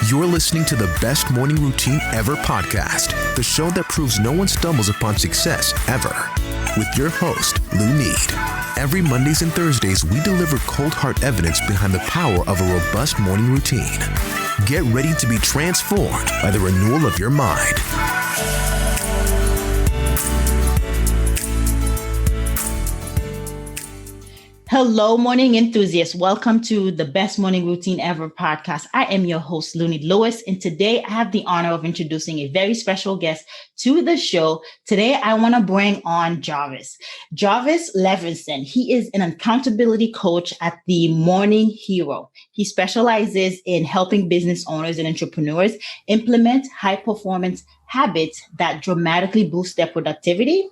You're listening to the Best Morning Routine Ever podcast, the show that proves no one stumbles upon success ever. With your host, Lou Need. Every Mondays and Thursdays, we deliver cold hard evidence behind the power of a robust morning routine. Get ready to be transformed by the renewal of your mind. Hello, morning enthusiasts. Welcome to the Best Morning Routine Ever podcast. I am your host, Looney Lewis, and today I have the honor of introducing a very special guest to the show. Today, I want to bring on Jarvis. Jarvis Leverson. He is an accountability coach at the Moning Hero. He specializes in helping business owners and entrepreneurs implement high-performance habits that dramatically boost their productivity.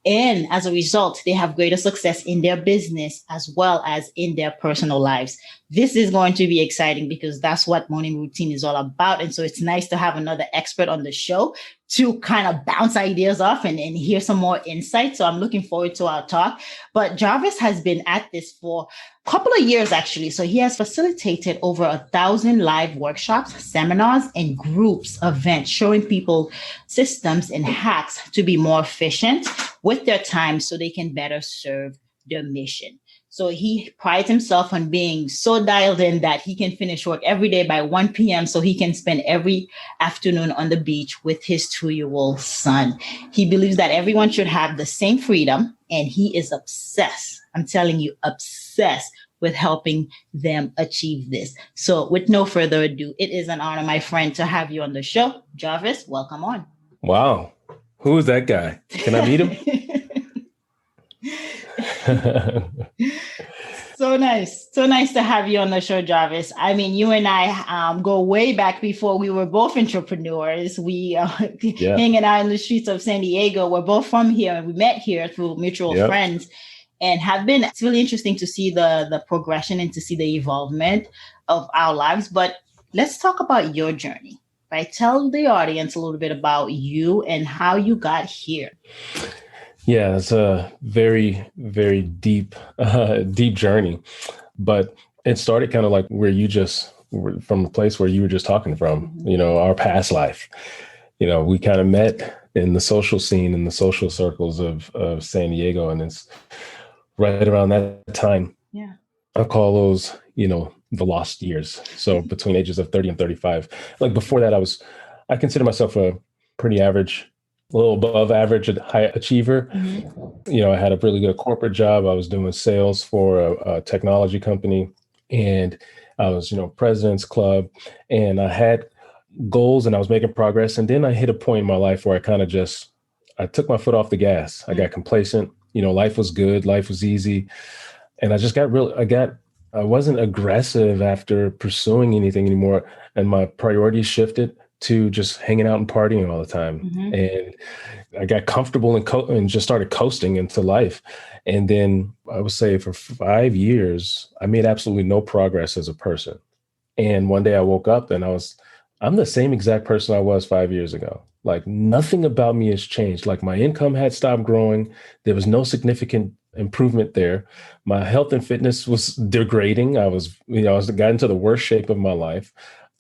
And as a result, they have greater success in their business as well as in their personal lives. This is going to be exciting because that's what morning routine is all about. And so it's nice to have another expert on the show to kind of bounce ideas off and hear some more insights. So I'm looking forward to our talk. But Jarvis has been at this for a couple of years, actually. So he has facilitated over 1,000 live workshops, seminars, and groups events showing people systems and hacks to be more efficient with their time so they can better serve their mission. So he prides himself on being so dialed in that he can finish work every day by 1 p.m. so he can spend every afternoon on the beach with his 2-year-old son. He believes that everyone should have the same freedom, and he is obsessed. I'm telling you, obsessed with helping them achieve this. So with no further ado, it is an honor, my friend, to have you on the show. Jarvis, welcome on. Wow. Who is that guy? Can I meet him? So nice to have you on the show, Jarvis. I mean, you and I go way back before we were both entrepreneurs. We hanging out in the streets of San Diego. We're both from here, and we met here through mutual friends, and have been. It's really interesting to see the progression and to see the evolvement of our lives. But let's talk about your journey. Right? Tell the audience a little bit about you and how you got here. Yeah, it's a very, very deep journey, but it started kind of like where you just were, from the place where you were just talking from, our past life. We kind of met in the social scene, in the social circles of San Diego. And it's right around that time. Yeah. I call those, the lost years. So between ages of 30 and 35, like before that, I consider myself a pretty average, a little above average, high achiever. Mm-hmm. I had a really good corporate job. I was doing sales for a technology company, and I was, president's club, and I had goals and I was making progress. And then I hit a point in my life where I took my foot off the gas. I got complacent. Life was good. Life was easy. And I wasn't aggressive after pursuing anything anymore. And my priorities shifted to just hanging out and partying all the time. Mm-hmm. And I got comfortable and just started coasting into life. And then I would say for 5 years, I made absolutely no progress as a person. And one day I woke up and I'm the same exact person I was 5 years ago. Like nothing about me has changed. Like my income had stopped growing. There was no significant improvement there. My health and fitness was degrading. I got into the worst shape of my life.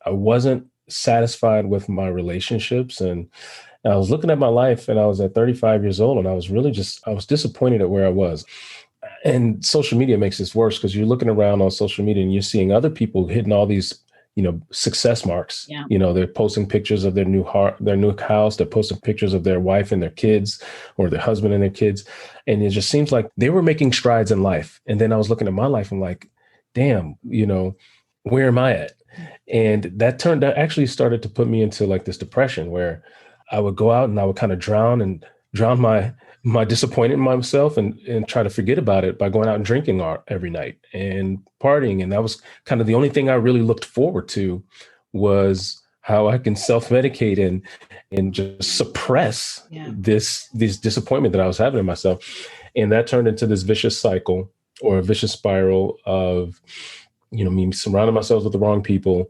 I wasn't satisfied with my relationships. And I was looking at my life, and I was at 35 years old, and I was disappointed at where I was. And social media makes this worse because you're looking around on social media and you're seeing other people hitting all these, success marks. Yeah. They're posting pictures of their new house. They're posting pictures of their wife and their kids, or their husband and their kids. And it just seems like they were making strides in life. And then I was looking at my life and like, damn, where am I at? And that actually started to put me into like this depression where I would go out and I would kind of drown my disappointment in myself and try to forget about it by going out and drinking every night and partying. And that was kind of the only thing I really looked forward to, was how I can self-medicate and just suppress this disappointment that I was having in myself. And that turned into this vicious cycle, or a vicious spiral of, me surrounding myself with the wrong people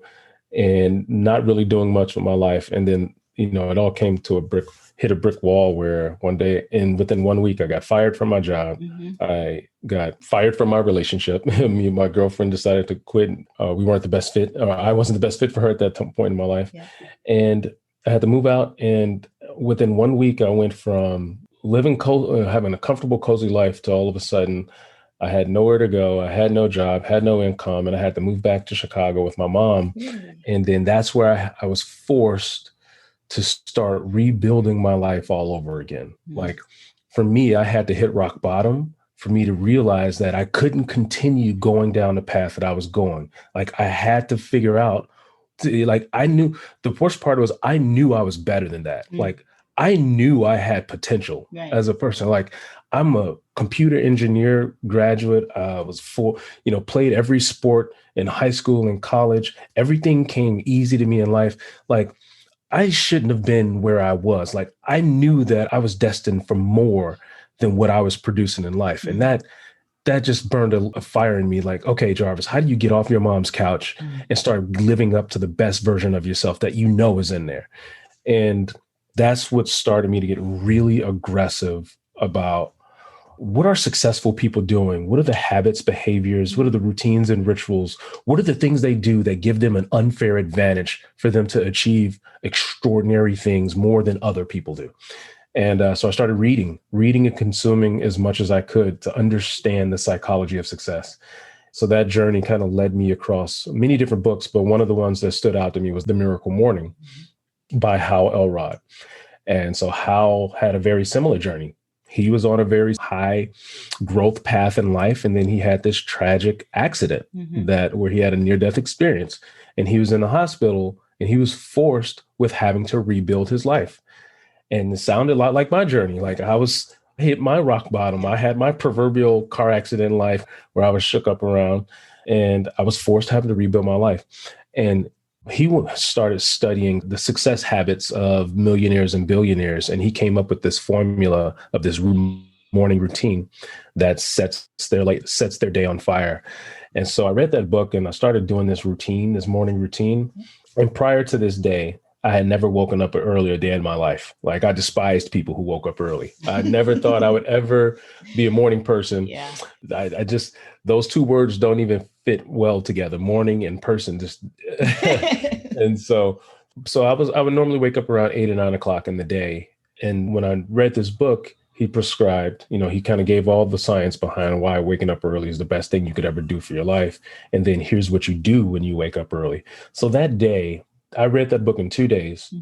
and not really doing much with my life. And then, it all came to hit a brick wall where one day within 1 week, I got fired from my job. I got fired from my relationship. Me and my girlfriend decided to quit. We weren't the best fit, or I wasn't the best fit for her at that point in my life. Yeah. And I had to move out. And within 1 week, I went from having a comfortable, cozy life to all of a sudden, I had nowhere to go. I had no job, had no income, and I had to move back to Chicago with my mom. And then that's where I was forced to start rebuilding my life all over again. Like for me, I had to hit rock bottom for me to realize that I couldn't continue going down the path that I was going. Like I had to figure out, I knew the worst part was I knew I was better than that. Like I knew I had potential as a person. Like I'm a computer engineer graduate. I was played every sport in high school and college. Everything came easy to me in life. Like I shouldn't have been where I was. Like I knew that I was destined for more than what I was producing in life. And that just burned a fire in me. Like, okay, Jarvis, how do you get off your mom's couch and start living up to the best version of yourself that is in there? And that's what started me to get really aggressive about what are successful people doing? What are the habits, behaviors? What are the routines and rituals? What are the things they do that give them an unfair advantage for them to achieve extraordinary things more than other people do? And so I started reading and consuming as much as I could to understand the psychology of success. So that journey kind of led me across many different books, but one of the ones that stood out to me was The Miracle Morning by Hal Elrod. And so Hal had a very similar journey. He was on a very high growth path in life. And then he had this tragic accident where he had a near-death experience, and he was in the hospital, and he was forced with having to rebuild his life. And it sounded a lot like my journey. Like I hit my rock bottom. I had my proverbial car accident in life where I was shook up around, and I was forced to have to rebuild my life. And he started studying the success habits of millionaires and billionaires. And he came up with this formula of this morning routine that sets their day on fire. And so I read that book and I started doing this morning routine. And prior to this day, I had never woken up an earlier day in my life. Like I despised people who woke up early. I never thought I would ever be a morning person. Yeah. I just, those two words don't even fit well together. Morning and person just, and so I would normally wake up around 8 or 9 o'clock in the day. And when I read this book, he prescribed, he kind of gave all the science behind why waking up early is the best thing you could ever do for your life. And then here's what you do when you wake up early. So that day, I read that book in 2 days.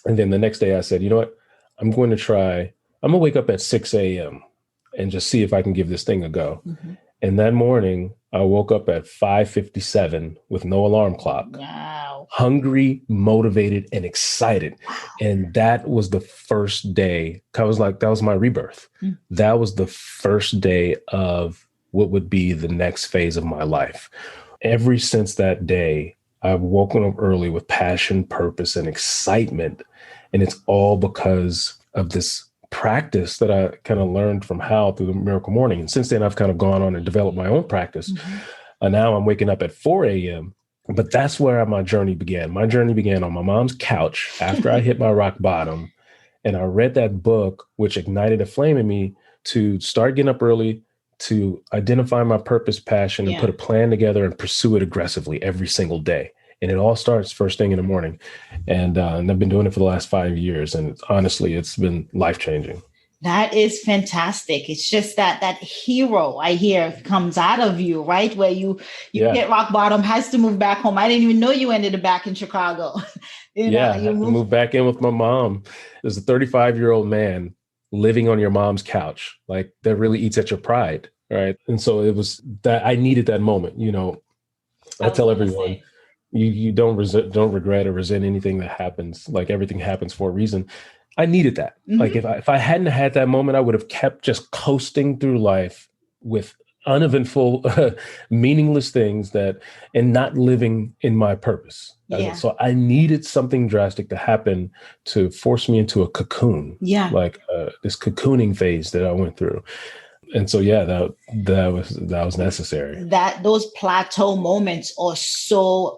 And then the next day I said, you know what, I'm going to wake up at 6 a.m. and just see if I can give this thing a go. And that morning I woke up at 5:57 with no alarm clock. Wow. Hungry, motivated, and excited. Wow. And that was the first day. That was my rebirth. That was the first day of what would be the next phase of my life. Ever since that day, I've woken up early with passion, purpose, and excitement. And it's all because of this practice that I kind of learned from Hal through the Miracle Morning. And since then, I've kind of gone on and developed my own practice. And now I'm waking up at 4 a.m. But that's where my journey began. My journey began on my mom's couch after I hit my rock bottom. And I read that book, which ignited a flame in me to start getting up early, to identify my purpose, passion, and put a plan together and pursue it aggressively every single day. And it all starts first thing in the morning. And I've been doing it for the last 5 years. And honestly, it's been life-changing. That is fantastic. It's just that hero I hear comes out of you, right? Where you hit rock bottom, has to move back home. I didn't even know you ended up back in Chicago. I had to move back in with my mom. There's a 35-year-old man living on your mom's couch. Like that really eats at your pride, right? And so it was that I needed that moment. I tell everyone, you don't regret or resent anything that happens. Like everything happens for a reason. I needed that. Like if I hadn't had that moment, I would have kept just coasting through life with uneventful, meaningless things and not living in my purpose. So I needed something drastic to happen to force me into a cocoon. Like this cocooning phase that I went through. And so, yeah, that was necessary. That those plateau moments are so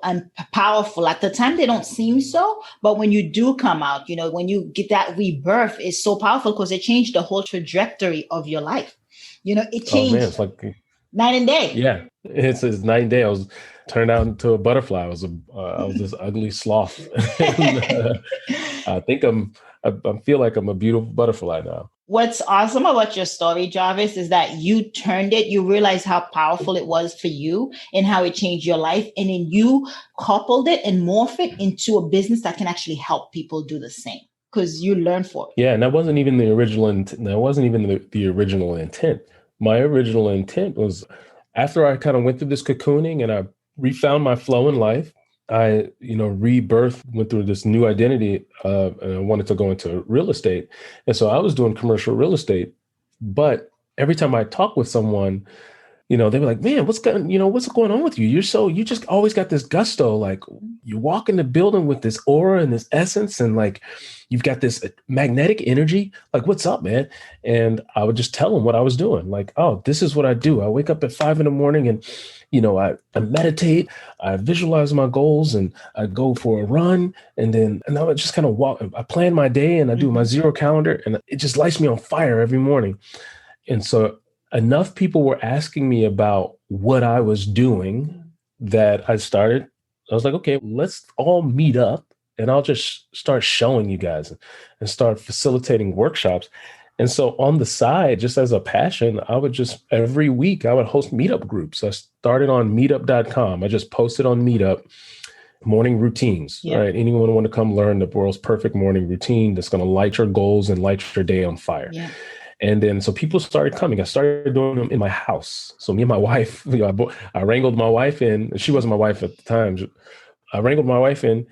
powerful. At the time, they don't seem so, but when you do come out, when you get that rebirth, it's so powerful because it changed the whole trajectory of your life. It Oh man, changed it's like night and day. yeah, it's night and day. I was turned out into a butterfly. I was this ugly sloth. And, I think I feel like I'm a beautiful butterfly now. What's awesome about your story, Jarvis, is that you turned it, you realized how powerful it was for you and how it changed your life. And then you coupled it and morphed it into a business that can actually help people do the same because you learned for it. Yeah. And that wasn't even the original intent. That wasn't even the original intent. My original intent was after I kind of went through this cocooning and I refound my flow in life, I, rebirth, went through this new identity, and I wanted to go into real estate. And so I was doing commercial real estate, but every time I talk with someone, they were like, man, what's going on with you? You just always got this gusto. Like you walk in the building with this aura and this essence and like, you've got this magnetic energy. Like, what's up, man? And I would just tell them what I was doing. Like, oh, this is what I do. I wake up at 5 a.m. and, I meditate, I visualize my goals and I go for a run. And I would just kind of walk. I plan my day and I do my zero calendar and it just lights me on fire every morning. And so enough people were asking me about what I was doing that I was like, okay, let's all meet up and I'll just start showing you guys and start facilitating workshops. And so on the side, just as a passion, every week I would host meetup groups. I started on meetup.com. I just posted on Meetup morning routines, right? Anyone want to come learn the world's perfect morning routine that's going to light your goals and light your day on fire. Yeah. And then, so people started coming. I started doing them in my house. So me and my wife, I wrangled my wife in. She wasn't my wife at the time. I wrangled my wife in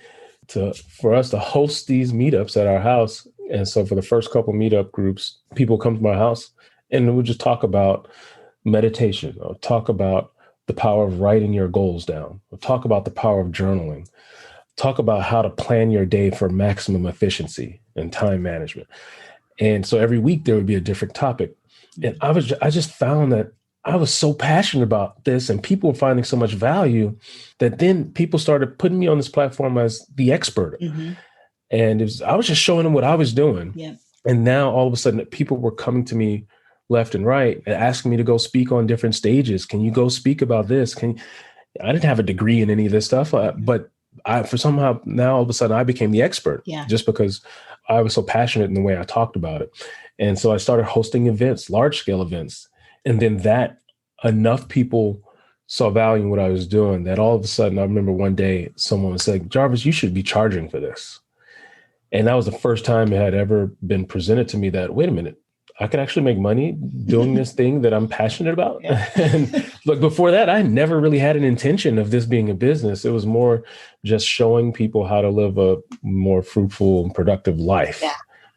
for us to host these meetups at our house. And so for the first couple meetup groups, people come to my house and we'll just talk about meditation. I'll talk about the power of writing your goals down. We'll talk about the power of journaling. Talk about how to plan your day for maximum efficiency and time management. And so every week there would be a different topic. And I just found that I was so passionate about this and people were finding so much value that then people started putting me on this platform as the expert. Mm-hmm. And I was just showing them what I was doing. Yeah. And now all of a sudden people were coming to me left and right and asking me to go speak on different stages. Can you go speak about this? I didn't have a degree in any of this stuff, but somehow now all of a sudden I became the expert just because I was so passionate in the way I talked about it. And so I started hosting events, large scale events. And then enough people saw value in what I was doing that all of a sudden, I remember one day someone was saying, Jarvis, you should be charging for this. And that was the first time it had ever been presented to me that, wait a minute, I could actually make money doing this thing that I'm passionate about. Yeah. And look, before that, I never really had an intention of this being a business. It was more just showing people how to live a more fruitful and productive life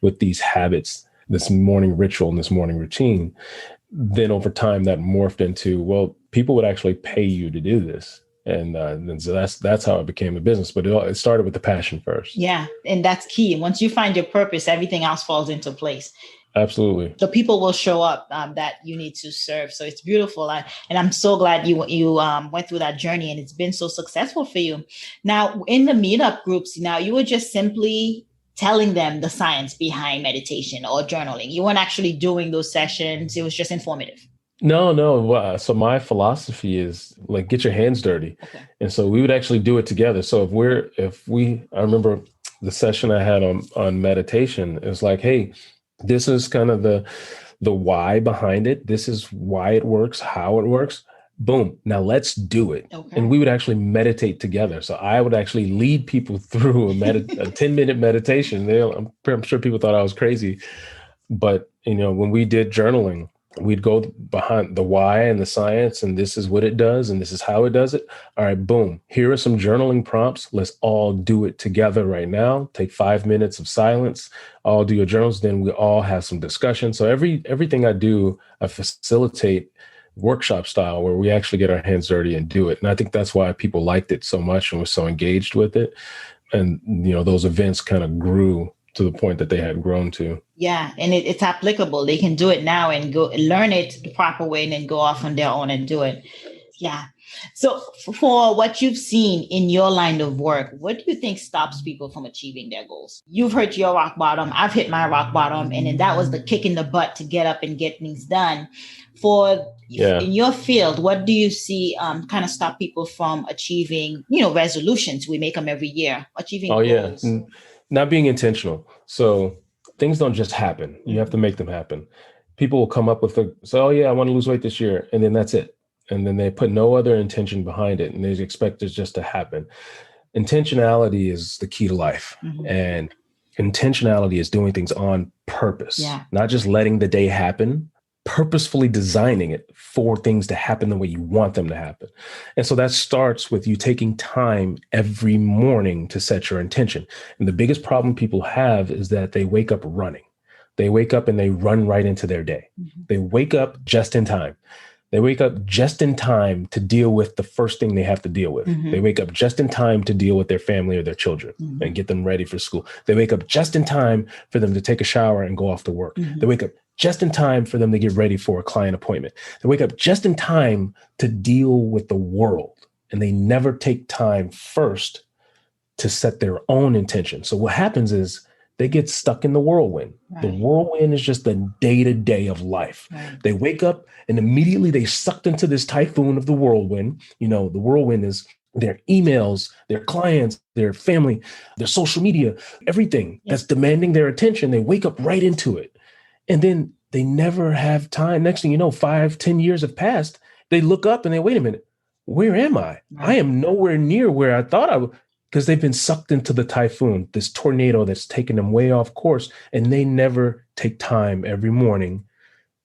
with these habits, this morning ritual and this morning routine. Then over time that morphed into, well, people would actually pay you to do this. And so that's how it became a business. But it started with the passion first. Yeah. And that's key. Once you find your purpose, everything else falls into place. Absolutely. The people will show up that you need to serve. So it's beautiful. And I'm so glad you went through that journey and it's been so successful for you. Now, in the meetup groups, you were just simply telling them the science behind meditation or journaling. You weren't actually doing those sessions. It was just informative. No. So my philosophy is like, get your hands dirty. Okay. And so we would actually do it together. So I remember the session I had on meditation, it was like, hey, this is kind of the why behind it. This is why it works, how it works. Boom. Now let's do it. Okay. And we would actually meditate together. So I would actually lead people through a 10-minute meditation. I'm sure people thought I was crazy, but when we did journaling, we'd go behind the why and the science, and this is what it does, and this is how it does it. All right, boom. Here are some journaling prompts. Let's all do it together right now. Take 5 minutes of silence. All do your journals. Then we all have some discussion. So everything I do, I facilitate workshop style where we actually get our hands dirty and do it. And I think that's why people liked it so much and were so engaged with it. And, those events kind of grew to the point that they had grown to. Yeah. And it's applicable. They can do it now and go learn it the proper way and then go off on their own and do it. Yeah. So for what you've seen in your line of work, what do you think stops people from achieving their goals? You've hit your rock bottom. I've hit my rock bottom. And then that was the kick in the butt to get up and get things done. In your field, what do you see kind of stop people from achieving, resolutions? We make them every year, achieving goals. Yeah. Not being intentional. So things don't just happen. You have to make them happen. People will come up with I want to lose weight this year. And then that's it. And then they put no other intention behind it. And they expect it just to happen. Intentionality is the key to life. And intentionality is doing things on purpose, not just letting the day happen, purposefully designing it for things to happen the way you want them to happen. And so that starts with you taking time every morning to set your intention. And the biggest problem people have is that they wake up running. They wake up and they run right into their day. They wake up just in time. They wake up just in time to deal with the first thing they have to deal with. They wake up just in time to deal with their family or their children and get them ready for school. They wake up just in time for them to take a shower and go off to work. They wake up just in time for them to get ready for a client appointment. They wake up just in time to deal with the world. And they never take time first to set their own intention. So what happens is they get stuck in the whirlwind. Right. The whirlwind is just the day-to-day of life. Right. They wake up and immediately they sucked into this typhoon of the whirlwind. The whirlwind is their emails, their clients, their family, their social media, everything that's demanding their attention. They wake up right into it. And then they never have time. Next thing you know, 5-10 years have passed. They look up and they, wait a minute, where am I? Right. I am nowhere near where I thought I would. Because they've been sucked into the typhoon, this tornado that's taken them way off course, and they never take time every morning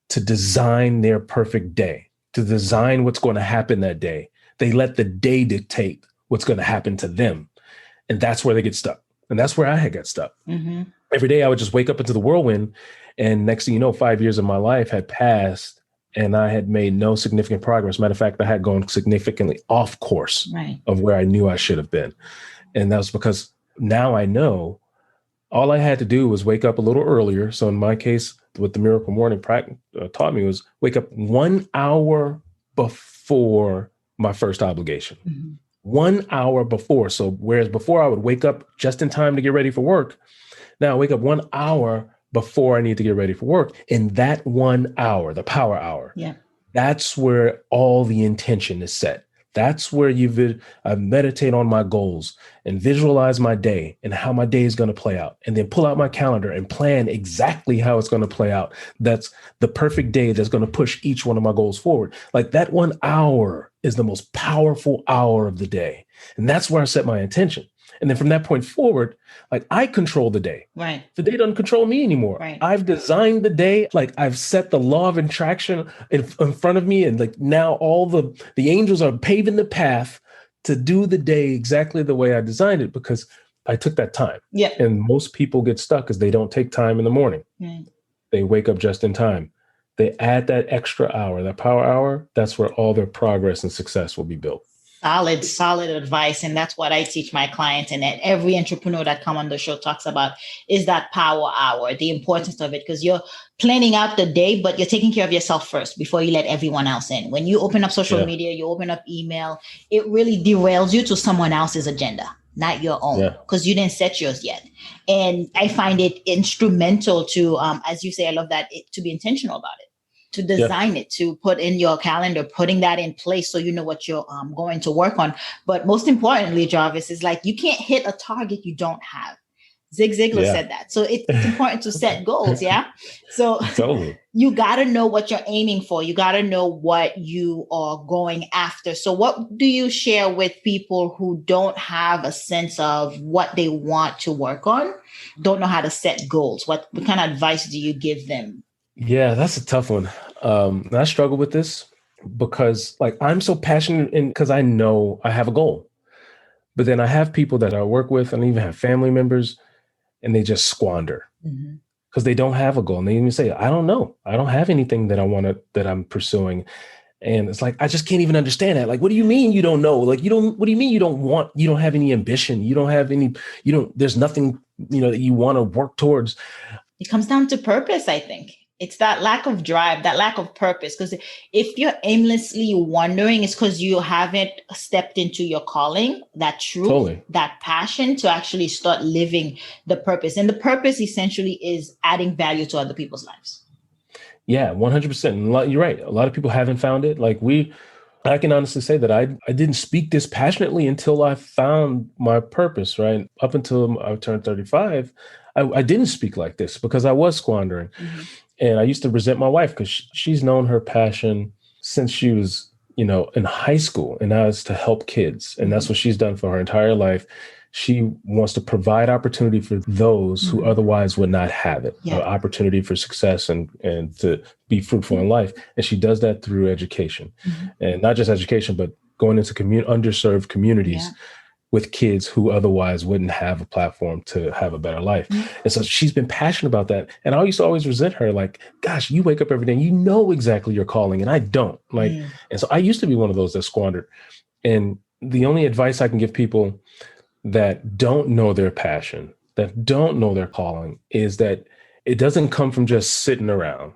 to design their perfect day, to design what's going to happen that day. They let the day dictate what's going to happen to them. And that's where they get stuck. And that's where I had got stuck. Every day I would just wake up into the whirlwind, and next thing you know, 5 years of my life had passed and I had made no significant progress. Matter of fact, I had gone significantly off course of where I knew I should have been. And that was because now I know all I had to do was wake up a little earlier. So in my case, what the Miracle Morning practice taught me was wake up 1 hour before my first obligation. 1 hour before. So whereas before I would wake up just in time to get ready for work, now I wake up 1 hour before I need to get ready for work. And that 1 hour, the power hour, that's where all the intention is set. That's where I meditate on my goals and visualize my day and how my day is going to play out, and then pull out my calendar and plan exactly how it's going to play out. That's the perfect day that's going to push each one of my goals forward. Like that 1 hour is the most powerful hour of the day. And that's where I set my intention. And then from that point forward, like I control the day. Right. The day doesn't control me anymore. Right. I've designed the day. Like I've set the law of attraction in front of me. And like now all the angels are paving the path to do the day exactly the way I designed it, because I took that time. Yeah. And most people get stuck because they don't take time in the morning. Right. They wake up just in time. They add that extra hour, that power hour. That's where all their progress and success will be built. Solid advice. And that's what I teach my clients. And that every entrepreneur that come on the show talks about is that power hour, the importance of it, because you're planning out the day, but you're taking care of yourself first before you let everyone else in. When you open up social media, you open up email, it really derails you to someone else's agenda, not your own, because you didn't set yours yet. And I find it instrumental to, as you say, I love that, to be intentional about it. To design it, to put in your calendar, putting that in place so you know what you're going to work on. But most importantly, Jarvis, is like you can't hit a target you don't have. Zig Ziglar said that. So it's important to set goals. So you got to know what you're aiming for. You got to know what you are going after. So what do you share with people who don't have a sense of what they want to work on, don't know how to set goals? What kind of advice do you give them? Yeah, that's a tough one. I struggle with this because like I'm so passionate because I know I have a goal, but then I have people that I work with and even have family members, and they just squander because they don't have a goal. And they even say, I don't know. I don't have anything that I want to, that I'm pursuing. And it's like, I just can't even understand that. Like, what do you mean you don't know? Like, what do you mean you don't have any ambition? There's nothing, that you want to work towards. It comes down to purpose, I think. It's that lack of drive, that lack of purpose. Because if you're aimlessly wandering, it's because you haven't stepped into your calling, that truth, totally, that passion to actually start living the purpose. And the purpose essentially is adding value to other people's lives. Yeah, 100%. You're right. A lot of people haven't found it. I can honestly say that I didn't speak this passionately until I found my purpose, right? Up until I turned 35, I didn't speak like this because I was squandering. Mm-hmm. And I used to resent my wife because she's known her passion since she was, in high school, and that is to help kids. And that's what she's done for her entire life. She wants to provide opportunity for those who otherwise would not have it, opportunity for success and to be fruitful in life. And she does that through education, and not just education, but going into underserved communities with kids who otherwise wouldn't have a platform to have a better life. And so she's been passionate about that. And I used to always resent her, like, gosh, you wake up every day and you know exactly your calling, and I don't. And so I used to be one of those that squandered. And the only advice I can give people that don't know their passion, that don't know their calling, is that it doesn't come from just sitting around.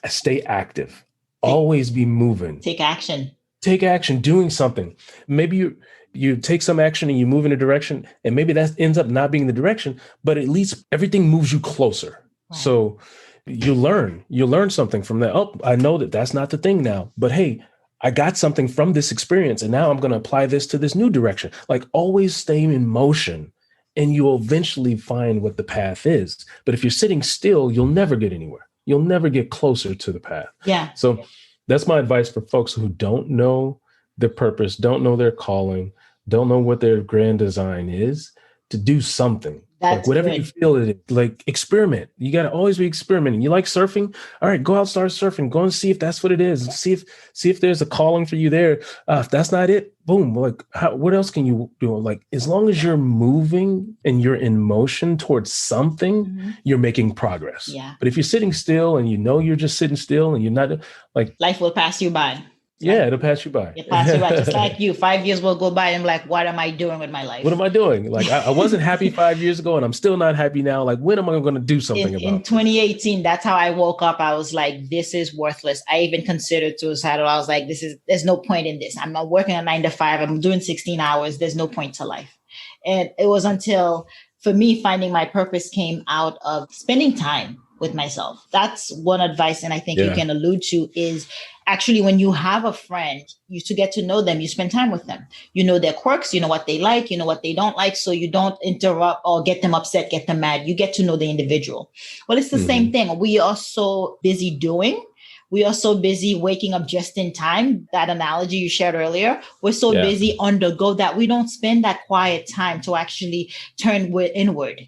Stay active. Always be moving. Take action. Take action, doing something. Maybe you take some action and you move in a direction, and maybe that ends up not being the direction, but at least everything moves you closer. Right. So you learn something from that. Oh, I know that's not the thing now, but hey, I got something from this experience, and now I'm going to apply this to this new direction. Like, always stay in motion, and you'll eventually find what the path is. But if you're sitting still, you'll never get anywhere. You'll never get closer to the path. Yeah. So that's my advice for folks who don't know their purpose, don't know their calling, don't know what their grand design is, to do something. That's like whatever good. You feel it is, like experiment. You got to always be experimenting. You like surfing? All right, go out, start surfing. Go and see if that's what it is. See if there's a calling for you there. If that's not it, boom. Like, what else can you do? Like, as long as you're moving and you're in motion towards something, you're making progress. Yeah. But if you're sitting still and you're just sitting still and you're not, like, life will pass you by. Yeah, it'll pass you by. It'll pass you by, just like you. 5 years will go by and I'm like, what am I doing with my life? What am I doing? Like, I wasn't happy 5 years ago and I'm still not happy now. Like, when am I going to do something about it? In 2018, that's how I woke up. I was like, this is worthless. I even considered suicidal. I was like, there's no point in this. I'm not working a 9 to 5. I'm doing 16 hours. There's no point to life. And it was until, for me, finding my purpose came out of spending time with myself. That's one advice. And I think you can allude to is actually when you have a friend, you to get to know them, you spend time with them. You know their quirks, you know what they like, you know what they don't like. So you don't interrupt or get them upset, get them mad. You get to know the individual. Well, it's the same thing. We are so busy doing. We are so busy waking up just in time. That analogy you shared earlier, we're so busy on the go that we don't spend that quiet time to actually turn inward.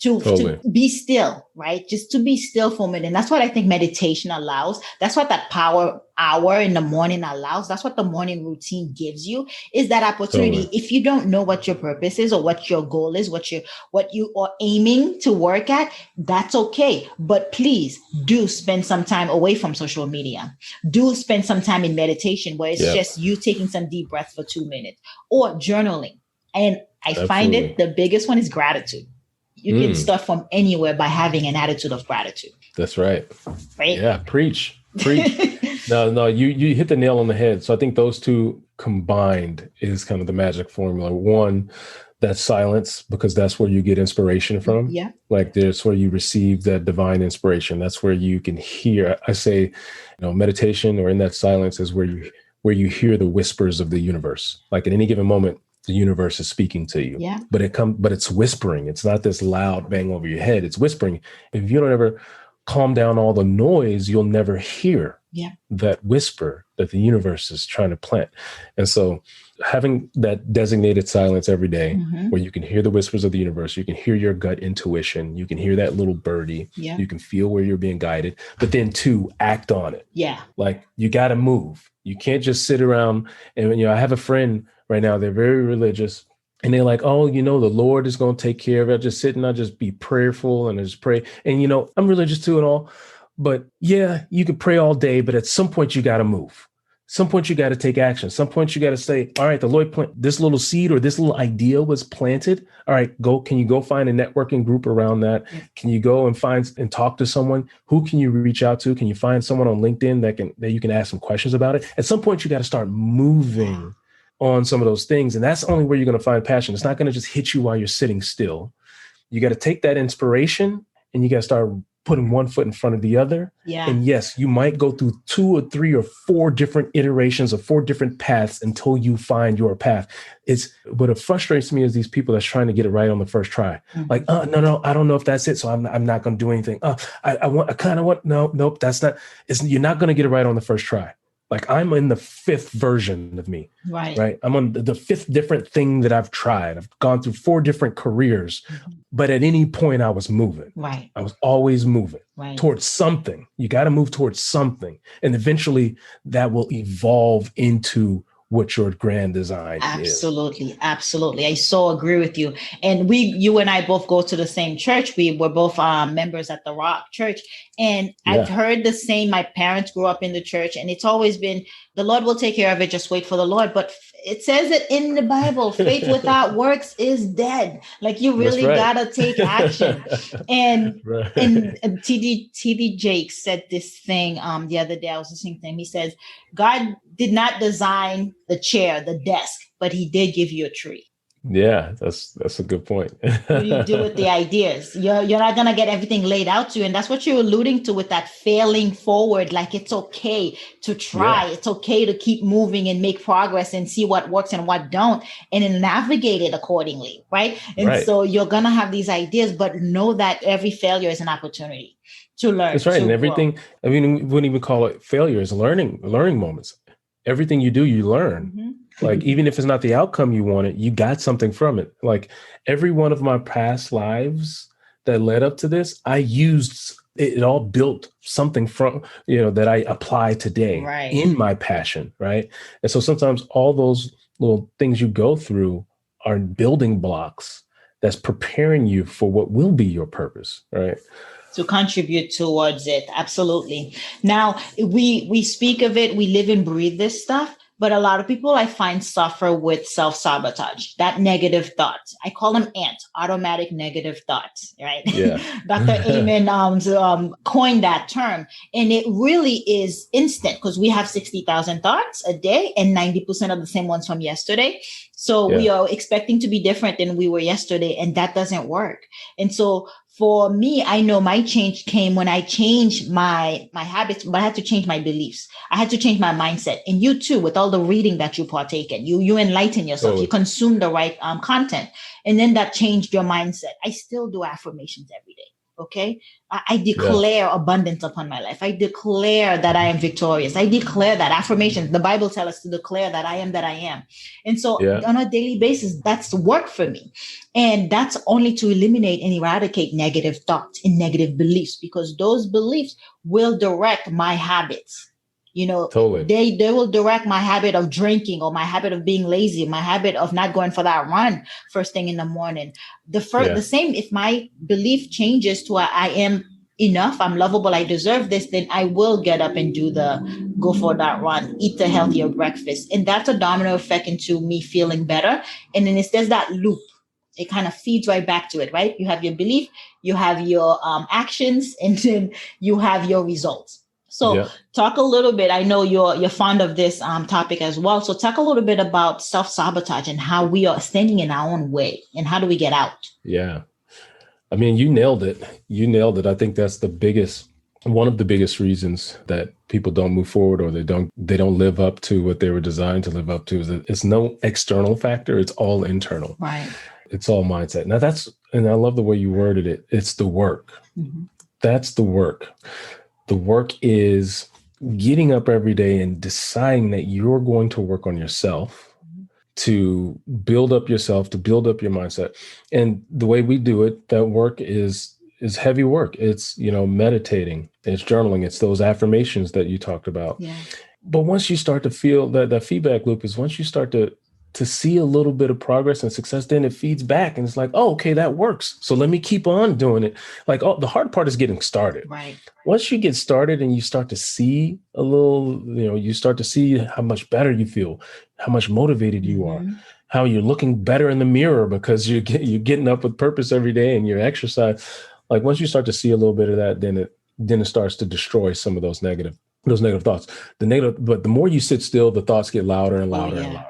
To be still, right? Just to be still for a minute. And that's what I think meditation allows. That's what that power hour in the morning allows. That's what the morning routine gives you, is that opportunity. If you don't know what your purpose is or what your goal is, what you are aiming to work at, that's okay. But please do spend some time away from social media. Do spend some time in meditation where it's just you taking some deep breaths for 2 minutes, or journaling. And I find it, the biggest one is gratitude. You can start from anywhere by having an attitude of gratitude. That's right. Right? Yeah. Preach. No, you hit the nail on the head. So I think those two combined is kind of the magic formula. One, that's silence, because that's where you get inspiration from. Yeah. Like, that's where you receive that divine inspiration. That's where you can hear, I say, meditation, or in that silence, is where you hear the whispers of the universe. Like, at any given moment, the universe is speaking to you, but it's whispering. It's not this loud bang over your head. It's whispering. If you don't ever calm down all the noise, you'll never hear that whisper that the universe is trying to plant. And so having that designated silence every day, where you can hear the whispers of the universe, you can hear your gut intuition, you can hear that little birdie, you can feel where you're being guided, but then act on it. Yeah. Like, you got to move. You can't just sit around. And, I have a friend right now, they're very religious, and they're like, oh, the Lord is going to take care of it. I just sit and I just be prayerful and I just pray. And, I'm religious too and all, but you can pray all day, but at some point you got to move. some point you got to take action. Some point you got to say, all right, the Lord plant this little seed or this little idea was planted. All right, can you go find a networking group around that? Yeah. Can you go and find and talk to someone? Who can you reach out to? Can you find someone on LinkedIn that you can ask some questions about it? At some point, you got to start moving on some of those things. And that's only where you're going to find passion. It's not going to just hit you while you're sitting still. You got to take that inspiration and you got to start putting one foot in front of the other. Yeah. And yes, you might go through 2 or 3 or 4 different iterations of 4 different paths until you find your path. What frustrates me is these people that's trying to get it right on the first try. Mm-hmm. Like, no, I don't know if that's it. So I'm not going to do anything. Nope, that's not, you're not going to get it right on the first try. Like I'm in the 5th version of me, right? I'm on the 5th different thing that I've tried. I've gone through 4 different careers, but at any point I was moving. Right. I was always moving towards something. You got to move towards something. And eventually that will evolve into what your grand design is. Absolutely. I so agree with you. And you and I both go to the same church. We were both members at the Rock Church. And I've heard the same. My parents grew up in the church, and it's always been, the Lord will take care of it. Just wait for the Lord. But it says it in the Bible, faith without works is dead. Like you really gotta take action. And TD Jakes said this thing the other day. I was listening to him. He says, God did not design the chair, the desk, but he did give you a tree. Yeah, that's a good point. What do you do with the ideas? You're not going to get everything laid out to you. And that's what you're alluding to with that failing forward. Like it's okay to try. Yeah. It's okay to keep moving and make progress and see what works and what don't, and then navigate it accordingly. Right. And so you're going to have these ideas, but know that every failure is an opportunity to learn. That's right. And everything, I mean, we wouldn't even call it failures, learning moments. Everything you do, you learn. Mm-hmm. Like, even if it's not the outcome you wanted, you got something from it. Like every one of my past lives that led up to this, I used it all built something from, that I apply today in my passion. Right. And so sometimes all those little things you go through are building blocks that's preparing you for what will be your purpose. Right. To contribute towards it. Absolutely. Now we speak of it, we live and breathe this stuff, but a lot of people I find suffer with self-sabotage, that negative thoughts. I call them ants, automatic negative thoughts, right? Yeah. Dr. Amen coined that term. And it really is instant because we have 60,000 thoughts a day and 90% of the same ones from yesterday. So we are expecting to be different than we were yesterday, and that doesn't work. And so for me, I know my change came when I changed my habits, but I had to change my beliefs. I had to change my mindset. And you too, with all the reading that you partake in, you enlighten yourself, you consume the right content, and then that changed your mindset. I still do affirmations every day. Okay. I declare abundance upon my life. I declare that I am victorious. I declare that affirmations. The Bible tells us to declare that I am that I am. And so on a daily basis, that's work for me. And that's only to eliminate and eradicate negative thoughts and negative beliefs, because those beliefs will direct my habits. Totally. They will direct my habit of drinking, or my habit of being lazy, my habit of not going for that run first thing in the morning. The same, if my belief changes to I am enough, I'm lovable, I deserve this, then I will get up and go for that run, eat the healthier breakfast. And that's a domino effect into me feeling better. And then there's that loop. It kind of feeds right back to it, right? You have your belief, you have your actions, and then you have your results. So talk a little bit. I know you're fond of this topic as well. So talk a little bit about self-sabotage and how we are standing in our own way, and how do we get out? Yeah. I mean, you nailed it. I think that's one of the biggest reasons that people don't move forward, or they don't live up to what they were designed to live up to, is that it's no external factor. It's all internal. Right. It's all mindset. Now and I love the way you worded it. It's the work. Mm-hmm. That's the work. The work is getting up every day and deciding that you're going to work on yourself, to build up yourself, to build up your mindset. And the way we do it, that work is heavy work. It's, meditating, it's journaling, it's those affirmations that you talked about. Yeah. But once you start to feel that feedback loop is once you start to to see a little bit of progress and success, then it feeds back and it's like, oh, okay, that works. So let me keep on doing it. Like, oh, the hard part is getting started. Right. Once you get started and you start to see a little, you start to see how much better you feel, how much motivated you are, how you're looking better in the mirror because you're getting up with purpose every day and you're exercise. Like once you start to see a little bit of that, then it starts to destroy some of those negative thoughts. But the more you sit still, the thoughts get louder and louder and louder.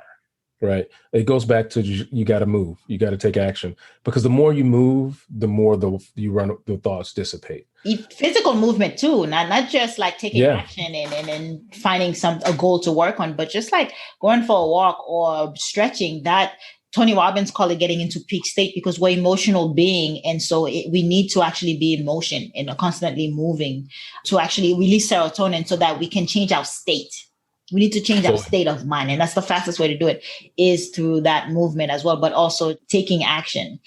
Right. It goes back to you got to move. You got to take action because the more you move, the more the thoughts dissipate. Physical movement too, not just like taking action and finding a goal to work on, but just like going for a walk or stretching. That Tony Robbins call it getting into peak state because we're emotional being, and so we need to actually be in motion and constantly moving to actually release serotonin so that we can change our state. We need to change our state of mind. And that's the fastest way to do it is through that movement as well, but also taking action.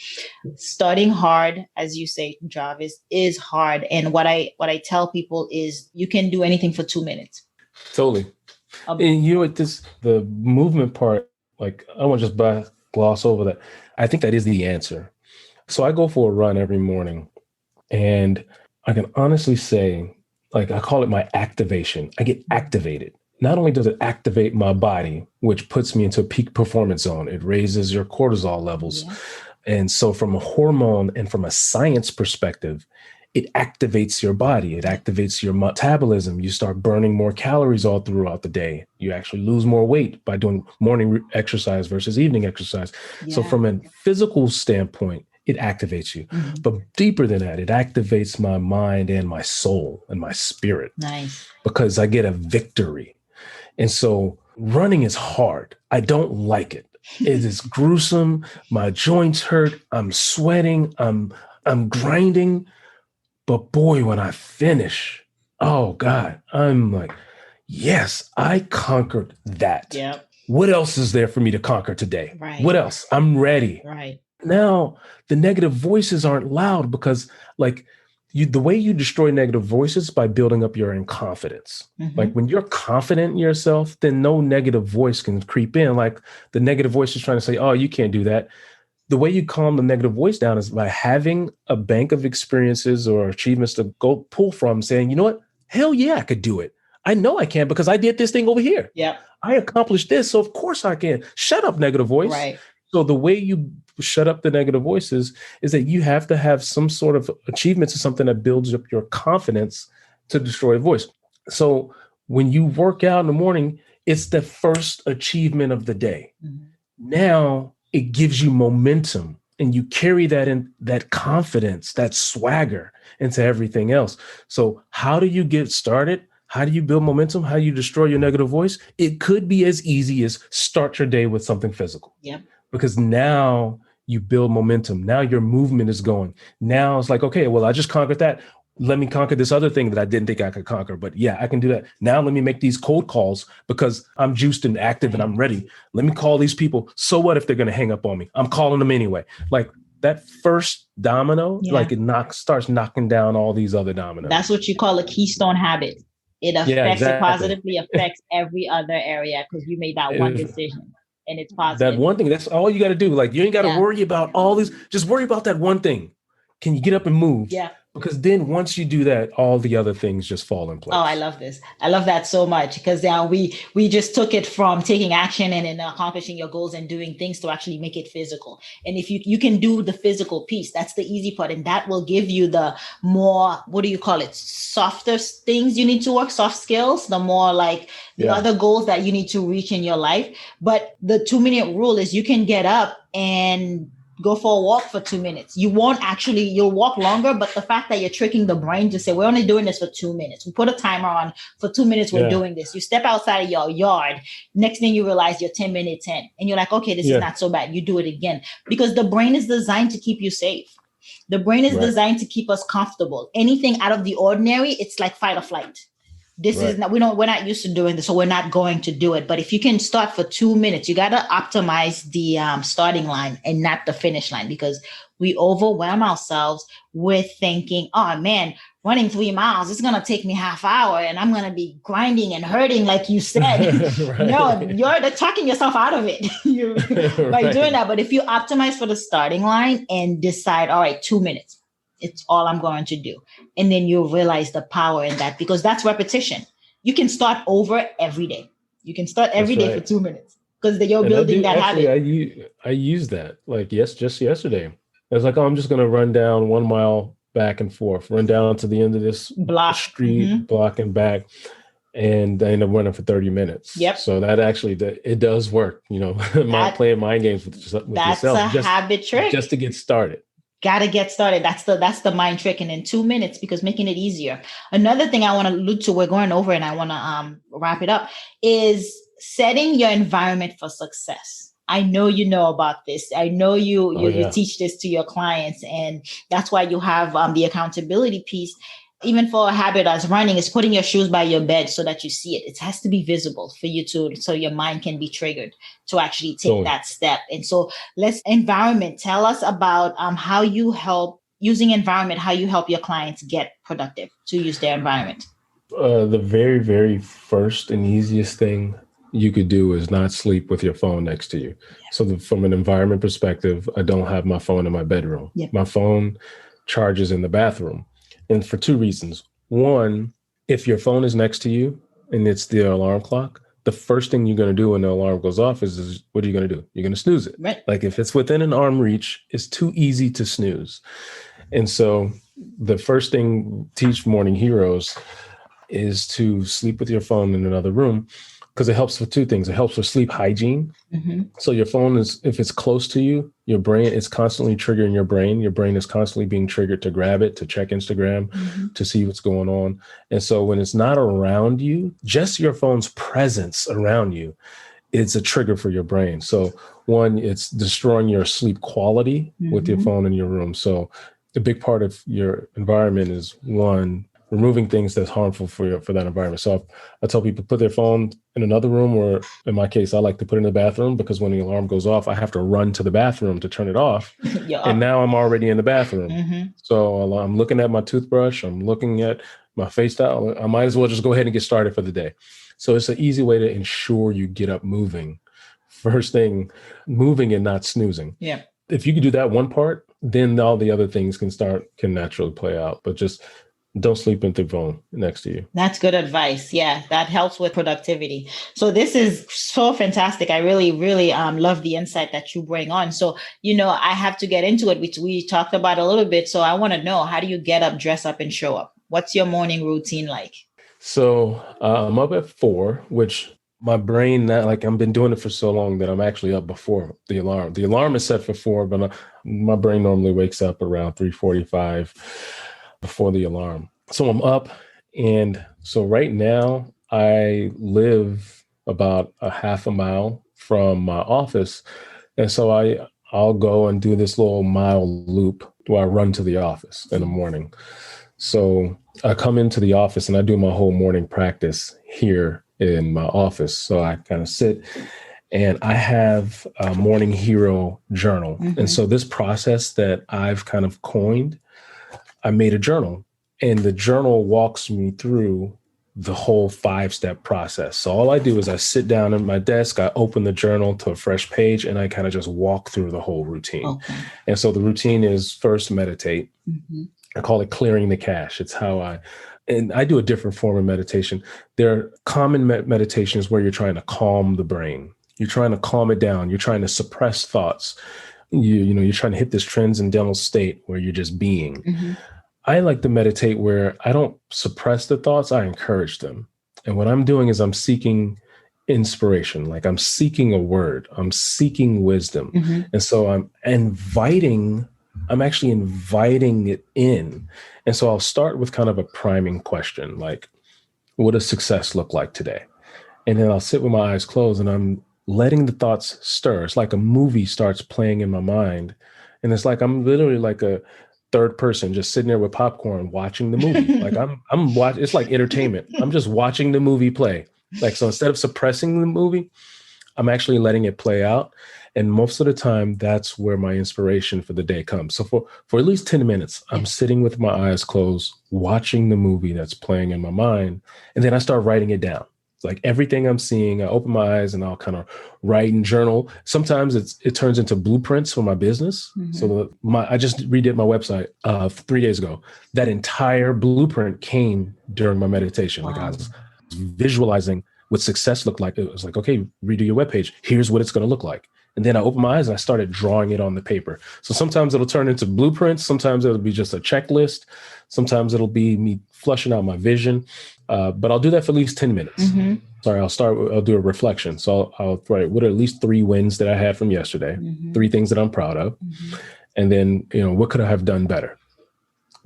Starting hard, as you say, Jarvis, is hard. And what I tell people is you can do anything for 2 minutes. Totally. And the movement part, like I want to just gloss over that. I think that is the answer. So I go for a run every morning and I can honestly say, like I call it my activation. I get activated. Not only does it activate my body, which puts me into a peak performance zone, it raises your cortisol levels. Yeah. And so from a hormone and from a science perspective, it activates your body. It activates your metabolism. You start burning more calories all throughout the day. You actually lose more weight by doing morning exercise versus evening exercise. Yeah. So from a physical standpoint, it activates you. Mm-hmm. But deeper than that, it activates my mind and my soul and my spirit. Nice. Because I get a victory. And so running is hard. I don't like it. It is gruesome. My joints hurt. I'm sweating. I'm grinding. But boy, when I finish, oh God, I'm like, yes, I conquered that. Yep. What else is there for me to conquer today? Right. What else? I'm ready. Right. Now, the negative voices aren't loud because the way you destroy negative voices by building up your confidence. Mm-hmm. Like when you're confident in yourself, then no negative voice can creep in. Like the negative voice is trying to say, oh, you can't do that. The way you calm the negative voice down is by having a bank of experiences or achievements to go pull from, saying, you know what? Hell yeah, I could do it. I know I can because I did this thing over here. Yeah. I accomplished this. So of course I can. Shut up, negative voice. Right. So the way you shut up the negative voices is that you have to have some sort of achievements or something that builds up your confidence to destroy a voice. So when you work out in the morning, it's the first achievement of the day. Mm-hmm. Now it gives you momentum and you carry that in, that confidence, that swagger into everything else. So how do you get started? How do you build momentum? How do you destroy your negative voice? It could be as easy as start your day with something physical. Yeah. Because now you build momentum. Now your movement is going. Now it's like, okay, well, I just conquered that. Let me conquer this other thing that I didn't think I could conquer. But yeah, I can do that. Now let me make these cold calls because I'm juiced and active and I'm ready. Let me call these people. So what if they're going to hang up on me? I'm calling them anyway. Like that first domino, like it starts knocking down all these other dominoes. That's what you call a keystone habit. It affects it positively, affects every other area because you made that one decision. And it's positive. That one thing, that's all you got to do. Like you ain't got to worry about all these. Just worry about that one thing. Can you get up and move? Yeah. Because then once you do that, all the other things just fall in place. Oh, I love this. I love that so much because now we just took it from taking action and accomplishing your goals and doing things to actually make it physical. And if you can do the physical piece, that's the easy part. And that will give you the more, what do you call it? Softer things you need to work, soft skills, the more like the other goals that you need to reach in your life. But the 2-minute rule is you can get up and go for a walk for 2 minutes. You'll walk longer, but the fact that you're tricking the brain to say, we're only doing this for 2 minutes. We put a timer on for 2 minutes. We're doing this. You step outside of your yard. Next thing you realize you're 10 minutes in and you're like, okay, this is not so bad. You do it again because the brain is designed to keep you safe. The brain is designed to keep us comfortable. Anything out of the ordinary, it's like fight or flight. This is not, we're not used to doing this, so we're not going to do it. But if you can start for 2 minutes, you got to optimize the starting line and not the finish line because we overwhelm ourselves with thinking, oh man, running 3 miles, it's going to take me half hour and I'm going to be grinding and hurting, like you said. No, you're talking yourself out of it by doing that. But if you optimize for the starting line and decide, all right, 2 minutes, it's all I'm going to do. And then you'll realize the power in that, because that's repetition. You can start over every day. You can start every day for 2 minutes, because you're building that habit. I use that just yesterday. I was like, oh, I'm just going to run down 1 mile back and forth, run down to the end of this street, block and back. And I end up running for 30 minutes. Yep. So that actually, it does work, playing mind games with yourself. That's a habit trick. Just to get started. Got to get started. That's the mind trick. And in 2 minutes, because making it easier. Another thing I want to allude to, we're going over and I want to wrap it up, is setting your environment for success. I know you know about this. I know you teach this to your clients, and that's why you have the accountability piece. Even for a habit as running, is putting your shoes by your bed so that you see it. It has to be visible for you so your mind can be triggered to actually take that step. And so environment. Tell us about how you help using environment, how you help your clients get productive to use their environment. The very, very first and easiest thing you could do is not sleep with your phone next to you. Yeah. So from an environment perspective, I don't have my phone in my bedroom. Yeah. My phone charges in the bathroom. And for 2 reasons. One, if your phone is next to you and it's the alarm clock, the first thing you're going to do when the alarm goes off is what are you going to do? You're going to snooze it. Right. Like if it's within an arm reach, it's too easy to snooze. And so the first thing teach morning heroes is to sleep with your phone in another room, because it helps with 2 things. It helps with sleep hygiene. Mm-hmm. So your phone if it's close to you, your brain is constantly triggering your brain. Your brain is constantly being triggered to grab it, to check Instagram, to see what's going on. And so when it's not around you, just your phone's presence around you, it's a trigger for your brain. So one, it's destroying your sleep quality with your phone in your room. So a big part of your environment is, one, removing things that's harmful for that environment. So I tell people put their phone in another room, or in my case, I like to put it in the bathroom, because when the alarm goes off, I have to run to the bathroom to turn it off. And now I'm already in the bathroom. So I'm looking at my toothbrush, I'm looking at my face towel. I might as well just go ahead and get started for the day. So it's an easy way to ensure you get up moving. First thing, moving and not snoozing. Yeah. If you can do that one part, then all the other things can naturally play out. But just don't sleep with the phone next to you. That's good advice. Yeah, that helps with productivity. So this is so fantastic. I really, really love the insight that you bring on. So, I have to get into it, which we talked about a little bit. So I want to know, how do you get up, dress up, and show up? What's your morning routine like? So I'm up at 4, which my brain, I've been doing it for so long that I'm actually up before the alarm. The alarm is set for 4, but my brain normally wakes up around 3:45. before the alarm. So I'm up. And so right now I live about a half a mile from my office. And so I'll go and do this little mile loop where I run to the office in the morning. So I come into the office and I do my whole morning practice here in my office. So I kind of sit, and I have a morning hero journal. And so this process that I've kind of coined, I made a journal, and the journal walks me through the whole 5-step process. So all I do is I sit down at my desk, I open the journal to a fresh page, and I kind of just walk through the whole routine. Okay. And so the routine is first meditate. I call it clearing the cache. It's how I do a different form of meditation. There are common meditations where you're trying to calm the brain. You're trying to calm it down. You're trying to suppress thoughts. You're trying to hit this transcendental state where you're just being. I like to meditate where I don't suppress the thoughts, I encourage them. And what I'm doing is I'm seeking inspiration, like I'm seeking a word, I'm seeking wisdom. And so I'm actually inviting it in. And so I'll start with kind of a priming question, like, what does success look like today? And then I'll sit with my eyes closed and I'm letting the thoughts stir. It's like a movie starts playing in my mind. And it's like I'm literally like a third person just sitting there with popcorn watching the movie. Like I'm watching, it's like entertainment. I'm just watching the movie play. Like, so instead of suppressing the movie, I'm actually letting it play out. And most of the time, that's where my inspiration for the day comes. So for at least 10 minutes, I'm sitting with my eyes closed, watching the movie that's playing in my mind. And then I start writing it down. It's like everything I'm seeing, I open my eyes and I'll kind of write and journal. Sometimes it turns into blueprints for my business. So I just redid my website 3 days ago. That entire blueprint came during my meditation. Like I was visualizing what success looked like. It was like, okay, redo your webpage. Here's what it's going to look like. And then I opened my eyes and I started drawing it on the paper. So sometimes it'll turn into blueprints. Sometimes it'll be just a checklist. Sometimes it'll be me flushing out my vision. But I'll do that for at least 10 minutes. Sorry, I'll do a reflection. So I'll write what are at least 3 wins that I had from yesterday, 3 things that I'm proud of. And then, what could I have done better?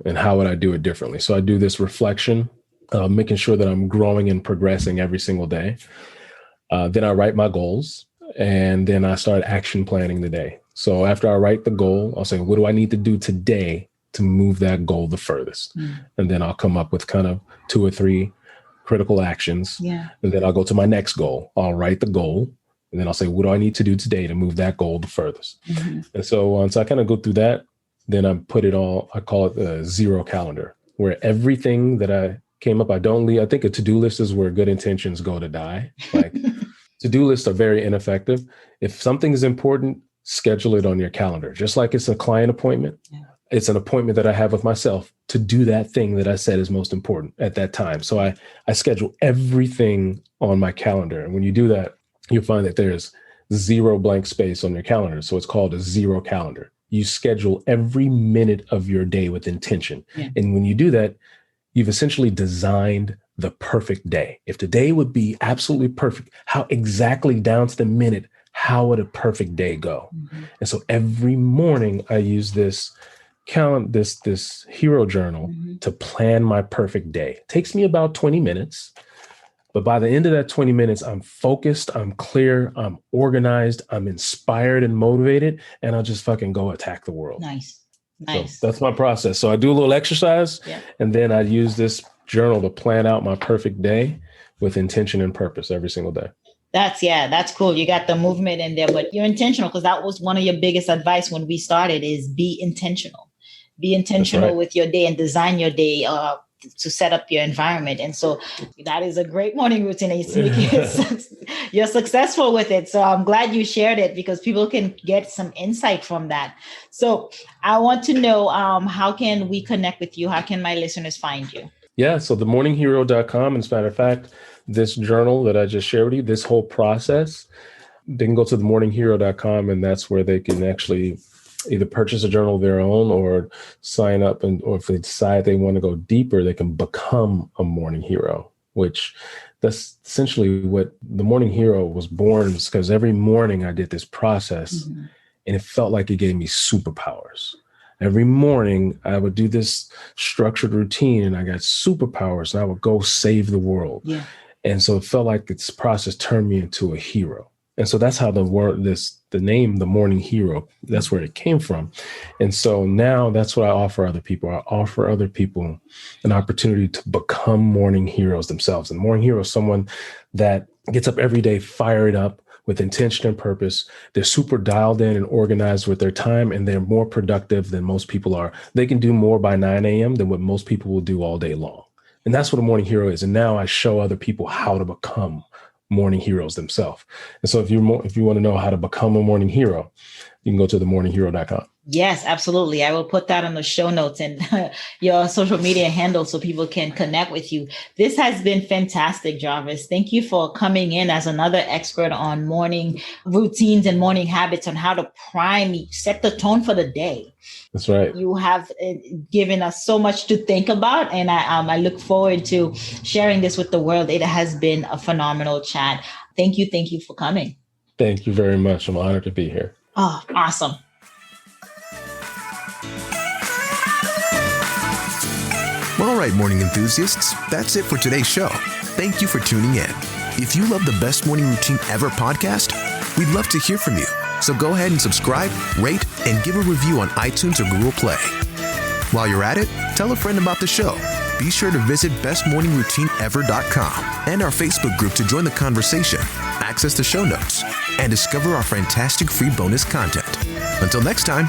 And how would I do it differently? So I do this reflection, making sure that I'm growing and progressing every single day. Then I write my goals, and then I start action planning the day. So after I write the goal, I'll say, what do I need to do today to move that goal the furthest? And then I'll come up with kind of 2 or 3 critical actions. And then I'll go to my next goal. I'll write the goal, and then I'll say, what do I need to do today to move that goal the furthest? And so once I kind of go through that, then I call it the zero calendar, where everything that I came up, I don't leave. I think a to-do list is where good intentions go to die. Like to-do lists are very ineffective. If something is important, schedule it on your calendar. Just like it's a client appointment. It's an appointment that I have with myself to do that thing that I said is most important at that time. So I schedule everything on my calendar. And when you do that, you'll find that there's 0 blank space on your calendar. So it's called a zero calendar. You schedule every minute of your day with intention. And when you do that, you've essentially designed the perfect day. If the day would be absolutely perfect, how exactly down to the minute, how would a perfect day go? And so every morning I use this hero journal to plan my perfect day. It takes me about 20 minutes. But by the end of that 20 minutes, I'm focused, I'm clear, I'm organized, I'm inspired and motivated, and I'll just fucking go attack the world. Nice. So that's my process. So I do a little exercise, and then I use this journal to plan out my perfect day with intention and purpose every single day. That's cool. You got the movement in there, but you're intentional, because that was one of your biggest advice when we started is be intentional. Be intentional with your day and design your day to set up your environment. And so that is a great morning routine. And you're successful with it. So I'm glad you shared it, because people can get some insight from that. So I want to know, how can we connect with you? How can my listeners find you? Yeah. So themoninghero.com. As a matter of fact, this journal that I just shared with you, this whole process, they can go to themoninghero.com, and that's where they can actually either purchase a journal of their own or sign up, or if they decide they want to go deeper, they can become a morning hero, which that's essentially what the morning hero was born, because every morning I did this process and it felt like it gave me superpowers. Every morning I would do this structured routine and I got superpowers and I would go save the world. And so it felt like this process turned me into a hero. And so that's how the name, the morning hero, that's where it came from. And so now that's what I offer other people. I offer other people an opportunity to become morning heroes themselves. And morning hero is someone that gets up every day, fired up with intention and purpose. They're super dialed in and organized with their time, and they're more productive than most people are. They can do more by 9 a.m. than what most people will do all day long. And that's what a morning hero is. And now I show other people how to become morning heroes themselves. And so if you want to know how to become a morning hero, you can go to themoninghero.com. Yes, absolutely. I will put that on the show notes and your social media handle so people can connect with you. This has been fantastic, Jarvis. Thank you for coming in as another expert on morning routines and morning habits, on how to set the tone for the day. That's right. You have given us so much to think about, and I look forward to sharing this with the world. It has been a phenomenal chat. Thank you for coming. Thank you very much. I'm honored to be here. Oh, awesome. All right, morning enthusiasts, that's it for today's show. Thank you for tuning in. If you love the Best Morning Routine Ever podcast, we'd love to hear from you. So go ahead and subscribe, rate, and give a review on iTunes or Google Play. While you're at it, tell a friend about the show. Be sure to visit bestmorningroutineever.com and our Facebook group to join the conversation. access the show notes and discover our fantastic free bonus content. Until next time,